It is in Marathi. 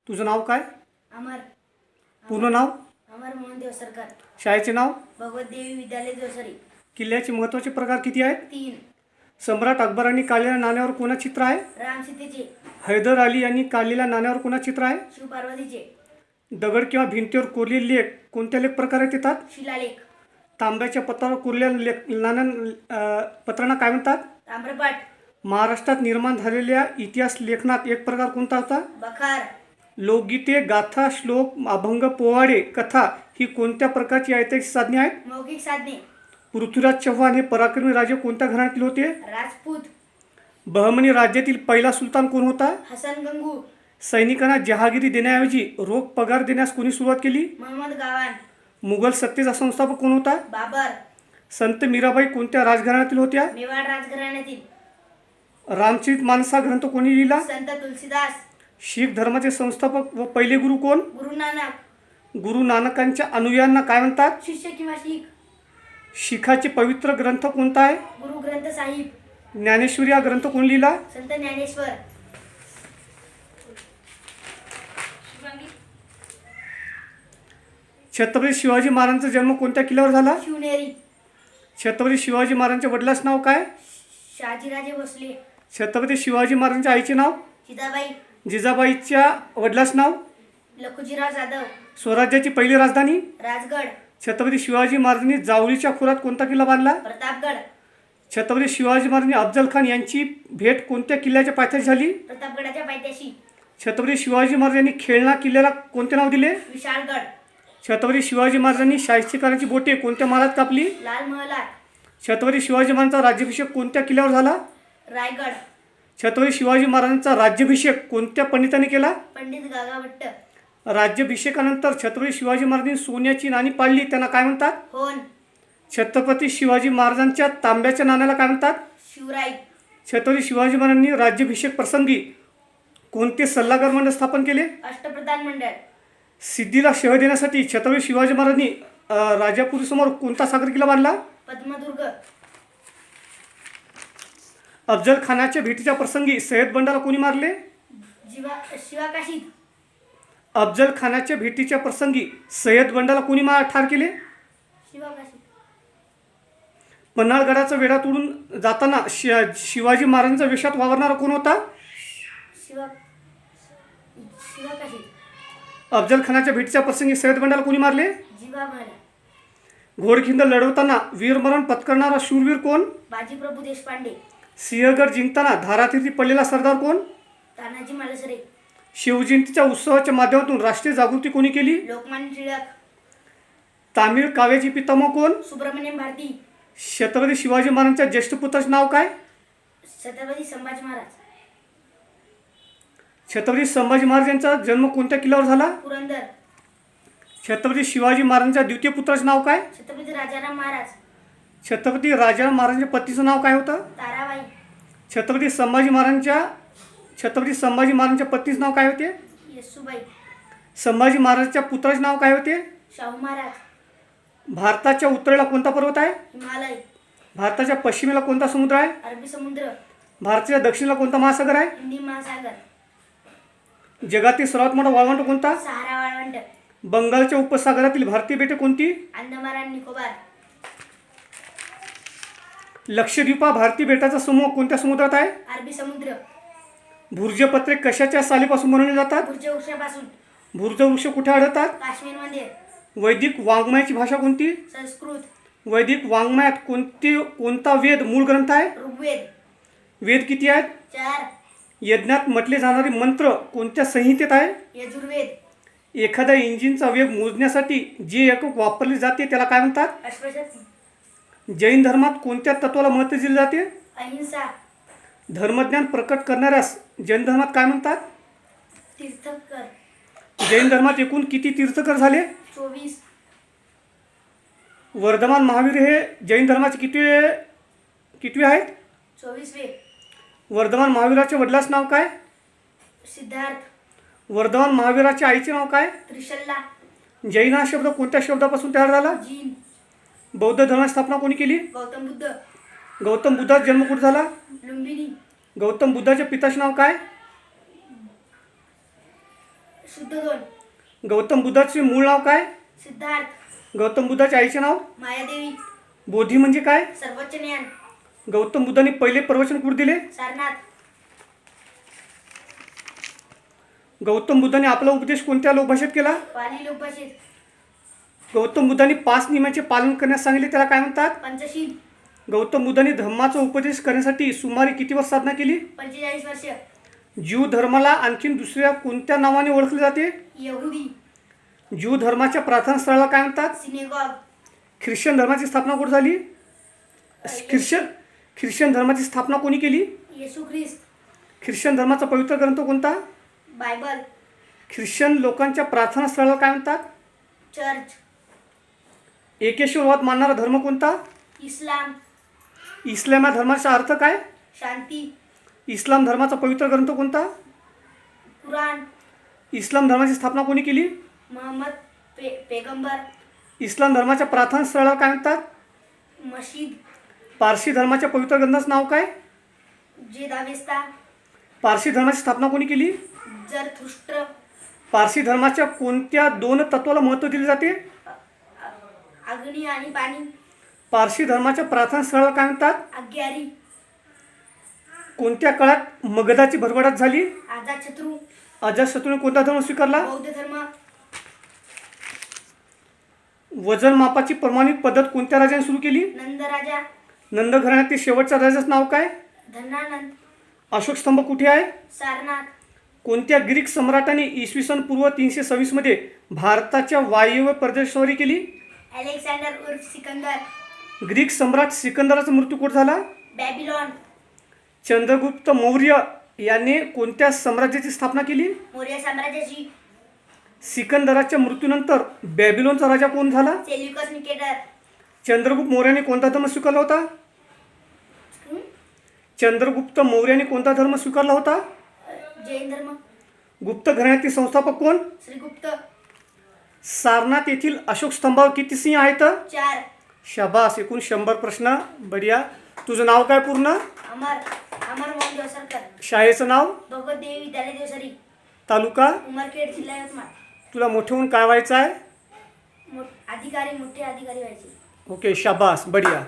तुझं नाव काय? अमर पूर्ण नाव? अमर मोहन देवसरकर. शाळेचे नाव? भगवत देवी विद्यालय जोसरी. किल्ल्याचे महत्त्वाचे प्रकार किती आहेत? 3. सम्राट अकबरांनी काढलेल्या नाण्यावर कोणाचे चित्र आहे? राम सीतेचे. हैदर अली यांनी काढलेल्या नाण्यावर कोणाचे चित्र आहे? शिव पार्वतीचे. दगड किंवा भिंतीवर कोरलेले लेख कोणत्या लेख प्रकारात येतात? शिलालेख. तांब्याच्या पत्रावर कोरलेल्या पत्रांना काय म्हणतात? ताम्रपाट. महाराष्ट्रात निर्माण झालेल्या इतिहास लेखनात एक प्रकार कोणता होता? बखार. लोकगीते, गाथा, श्लोक, अभंग, पोवाडे, कथा ही कोणत्या प्रकारची ऐतिहासिक साधने आहेत? मौखिक साधने. पृथ्वीराज चव्हाण हे पराक्रमी राजे कोणत्या घराण्यातील होते? राजपूत. बहमनी राज्यातील पहिला सुलतान कोण होता? हसन गंगू. सैनिकांना जहागिरी देण्याऐवजी रोख पगार देण्यास कोणी सुरुवात केली? मोहम्मद गावान. मुघल सत्तेचा संस्थापक कोण होता? बाबर. संत मीराबाई कोणत्या राजघराण्यातील होत्या? मेवाड राजघराण्यातील. रामचरित मानस हा ग्रंथ कोणी लिहिला? संत तुलसीदास. शीख धर्माचे संस्थापक व पहिले गुरु कोण? गुरु नानक. गुरु नानकांच्या अनुयायांना काय म्हणतात? शिष्य किंवा शीख. शिखाचे पवित्र ग्रंथ कोणता आहे? गुरु ग्रंथ साहिब. ज्ञानेश्वरी हा ग्रंथ कोण लिहिला? संत ज्ञानेश्वर. छत्रपती शिवाजी महाराजांचा जन्म कोणत्या किल्ल्यावर झाला? शिवनेरी. छत्रपती शिवाजी महाराजांच्या वडिलांचे नाव काय? शहाजीराजे भोसले. छत्रपती शिवाजी महाराजांच्या आईचे नाव? जिजाबाई. जिजाबाईच्या वडिलांचे नाव? लखुजीराव जाधव. स्वराज्याची पहिली राजधानी? राजगड. छत्रपती शिवाजी महाराजांनी जावळीच्या खोऱ्यात कोणता किल्ला बांधला? प्रतापगड. छत्रपती शिवाजी महाराजांनी अफजल खान यांची भेट कोणत्या किल्ल्याच्या पायथ्याशी झाली? प्रतापगडाच्या पायथ्याशी. छत्रपती शिवाजी महाराजांनी खेळणा किल्ल्याला कोणते नाव दिले? विशाळगड. छत्रपती शिवाजी महाराजांनी शाहिस्तेखानाची बोटे कोणत्या महालात कापली? लाल महलात. छत्रपती शिवाजी महाराजांचा राज्याभिषेक कोणत्या किल्ल्यावर झाला? रायगड. छत्रपती शिवाजी महाराजांचा राज्याभिषेक कोणत्या पंडितांनी केला? पंडित गागाभट्ट. राज्याभिषेकानंतर छत्रपती शिवाजी महाराजांनी सोन्याची नाणी पाडली त्यांना काय म्हणतात? होन. छत्रपती शिवाजी महाराजांच्या तांब्याच्या नाण्याला काय म्हणतात? शिवराई. छत्रपती शिवाजी महाराजांनी राज्याभिषेक प्रसंगी कोणते सल्लागार मंडळ स्थापन केले? अष्टप्रधान मंडळ. सिद्धीला शह देण्यासाठी छत्रपती शिवाजी महाराजांनी राजापुरीसमोर कोणता सागर किल्ला बांधला? पद्मदुर्ग. अफजल खानाच्या भेटीच्या प्रसंगी सय्यद बंडाला कोणी मारले? शिवाकाशीत. अफजल खानाच्या भेटीच्या प्रसंगी सय्यद बंडाला कोणी ठार केले? शिवाकाशीत. पन्हाळगडाचा वेढा तोडून जाताना शिवाजी महाराजांच्या वेशात वावरणारा कोण होता? शिवाकाशीत. अफजल खानाच्या भेटीच्या प्रसंगी सय्यद बंडाला कोणी मारले? जिवाबाई. घोडखिंड लढवताना वीरमरण पत्करणारा शूरवीर कोण? बाजीप्रभू देशपांडे. सिंहगड जिंकताना धारातीर्थी पडलेला सरदार कोण? तानाजी मालुसरे. शिवजयंतीच्या उत्सवाच्या माध्यमातून राष्ट्रीय जागृती कोणी केली? लोकमान्य टिळक. तामिळ काव्याची पितामह कोण? सुब्रमण्यम भारती. छत्रपती शिवाजी महाराजांच्या ज्येष्ठ पुत्राचे नाव काय? छत्रपती संभाजी महाराज. छत्रपती संभाजी महाराजांचा जन्म कोणत्या किल्ल्यावर झाला? पुरंदर. छत्रपती शिवाजी महाराजांच्या द्वितीय पुत्राचे नाव काय? छत्रपती राजाराम महाराज. छत्रपती राजाराम महाराजांच्या पत्नीचं नाव काय होतं? ताराबाई. छत्रपती संभाजी महाराजांच्या पत्नीचं नाव काय होते? येसूबाई. संभाजी महाराजांच्या पुत्राचे नाव काय होते? शाहू महाराज. भारताच्या उत्तरेला कोणता पर्वत आहे? हिमालय. भारताच्या पश्चिमेला कोणता समुद्र आहे? अरबी समुद्र. भारताच्या दक्षिणेला कोणता महासागर आहे? हिंदी महासागर. जगातील सर्वात मोठा वाळवंट कोणता? सहारा वाळवंट. बंगालच्या उपसागरातील भारतीय बेटे कोणती? अंदमान आणि निकोबार. लक्षद्वीप हा भारतीय बेटाचा समूह कोणत्या समुद्रात आहे? अरबी समुद्र. भुर्जपत्रे कशाच्या सालीपासून बनवली जातात? खुर्च्या वृक्षापासून. भुर्जवृक्ष कुठे आढळतात? काश्मीरमध्ये. वैदिक वाङ्मयाची भाषा कोणती? संस्कृत. वैदिक वाङ्मयात कोणता वेद मूळ ग्रंथ आहे? ऋग्वेद. वेद किती आहेत? 4. यज्ञात म्हटले जाणारे मंत्र कोणत्या संहितेत आहे? यजुर्वेद. एखाद्या इंजिनचा वेग मोजण्यासाठी जे एकक वापरले जाते त्याला काय म्हणतात? अश्वशक्ती. जैन धर्मात कोणत्या तत्वाला महत्त्व दिले जाते? अहिंसा. धर्मज्ञान प्रकट करणाऱ्यास जैन धर्मात काय म्हणतात? तीर्थकर. जैन धर्मात एकूण किती तीर्थकर झाले? 24. वर्धमान महावीर हे जैन धर्माचे कितवे आहेत? 24वे. वर्धमान महावीराच्या वडिलांचे नाव काय? सिद्धार्थ. वर्धमान महावीराच्या आईचे नाव काय? त्रिशल्ला. जैन हा शब्द कोणत्या शब्दापासून तयार झाला? जीन. बौद्ध धर्माची स्थापना कोणी केली? गौतम बुद्ध. गौतम बुद्धाचा जन्म कुठे झाला? लुंबिनी. गौतम बुद्धाच्या पिताचे नाव काय? शुद्ध 2 गौतम बुद्धाचे मूळ नाव काय? सिद्धार्थ गौतम बुद्धाच्या आईचे नाव? मायादेवी बोधी म्हणजे काय? सर्वोच्च ज्ञान गौतम बुद्धाने पहिले प्रवचन कुठे दिले? सारनाथ गौतम बुद्धाने आपला उपदेश कोणत्या लोकभाषेत केला? पाली लोकभाषेत गौतम बुद्धाने 5 नियमांचे पालन करण्यास सांगितले, त्याला काय म्हणतात? पंचशील गौतम बुद्धाने धम्माचा उपदेश करण्यासाठी सुमारे किती वर्ष साधना केली? 45 वर्ष ज्यू धर्माला आणखीन दुसऱ्या कोणत्या नावाने ओळखले जाते? यहुदी ज्यू धर्माच्या प्रार्थनास्थळाला काय म्हणतात? सिनेगॉग ख्रिश्चन धर्माची स्थापना कुठे झाली? ख्रिश्चन धर्माची स्थापना कोणी केली? येशू ख्रिस्त ख्रिश्चन धर्माचा पवित्र ग्रंथ कोणता? बायबल ख्रिश्चन लोकांच्या प्रार्थनास्थळाला काय म्हणतात? चर्च एकेश्वरवाद मानणारा धर्म कोणता? इस्लाम इस्लाम या धर्माचा अर्थ काय? शांती इस्लाम धर्माचा पवित्र ग्रंथ कोणता? कुराण इस्लाम धर्माची स्थापना कोणी केली? मोहम्मद पैगंबर इस्लाम धर्माच्या प्रार्थनास्थळाला काय म्हणतात? मशीद पारसी धर्माच्या पवित्र ग्रंथाचं नाव काय? जे दावेस्ता पारसी धर्माची स्थापना कोणी केली? जरथुष्ट्र पारसी धर्माच्या कोणत्या 2 तत्वाला महत्त्व दिले जाते? अग्नी आणि पाणी पारसी धर्माच्या प्रार्थनास्थळाला काय म्हणतात? आज्ञारी कोणत्या काळात मगधाची भरभराट झाली? अजातशत्रू अजातशत्रूने कोणता धर्म स्वीकारला? बौद्ध धर्म वजन मापाची प्रमाणित पद्धत कोणत्या राजाने सुरू केली? नंद राजा नंद घराण्यातील शेवटच्या राजाचं नाव काय? धनानंद अशोक स्तंभ कुठे आहे? सारनाथ कोणत्या ग्रीक सम्राटाने इसवी सन पूर्व 326 मध्ये भारताच्या वायव्य प्रदेशवारी केली? अलेक्झांडर उर्फ सिकंदर ग्रीक सम्राट सिकंदराचा मृत्यू कुठे झाला? बॅबिलॉन चंद्रगुप्त मौर्य याने कोणत्या साम्राज्याची स्थापना केली? मौर्य साम्राज्याची सिकंदराच्या मृत्यूनंतर बॅबिलोनचा राजा कोण झाला? सेल्युकस निकेटर चंद्रगुप्त मौर्याने कोणता धर्म स्वीकारला होता? चंद्रगुप्त मौर्याने कोणता धर्म स्वीकारला होता? जैन धर्म गुप्त घराण्यातील संस्थापक कोण? श्रीगुप्त सारनाथ येथील अशोक स्तंभावर किती सिंह आहेत? 4 शाबास, एकूण 100 प्रश्न. बढिया. तुझं नाव काय पूर्ण? अमर मोहन देवसरकर शाळेचं नाव? भगवत देवी विद्यालय देवसरी तालुका? उमरखेड जिल्हा यवतमाळ तुला मोठे होऊन काय व्हायचं आहे? मोठे अधिकारी व्हायचे. ओके, शाबास, बढिया.